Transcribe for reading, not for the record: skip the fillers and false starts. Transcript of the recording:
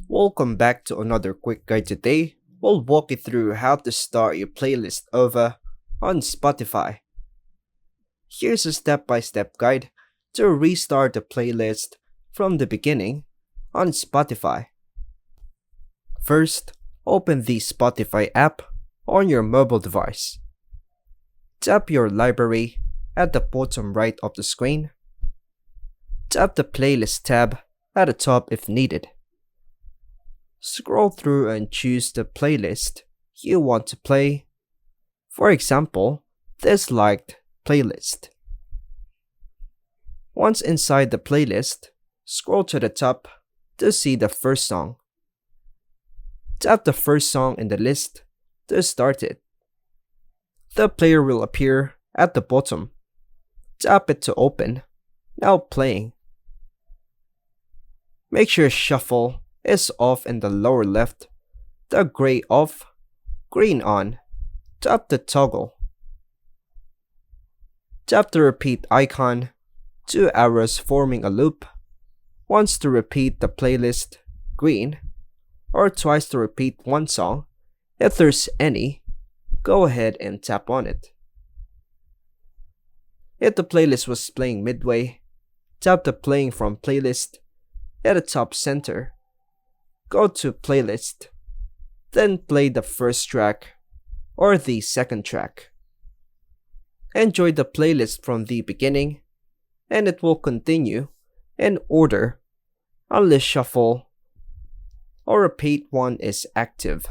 Welcome back to another quick guide today. We'll walk you through how to start your playlist over on Spotify. Here's a step-by-step guide to restart the playlist from the beginning on Spotify. First, open the Spotify app on your mobile device. Tap your library at the bottom right of the screen. Tap the Playlist tab at the top if needed. Scroll through and choose the playlist you want to play. For example, this liked playlist. Once inside the playlist, scroll to the top to see the first song. Tap the first song in the list to start it. The player will appear at the bottom. Tap it to open. Now playing. Make sure shuffle is off in the lower left, the gray off, green on. Tap the toggle. Tap the repeat icon, 2 arrows forming a loop, once to repeat the playlist, green, or twice to repeat one song. If there's any, go ahead and tap on it. If the playlist was playing midway, tap the playing from playlist at the top center. Go to playlist, then play the first track or the second track. Enjoy the playlist from the beginning, and it will continue in order unless shuffle or repeat one is active.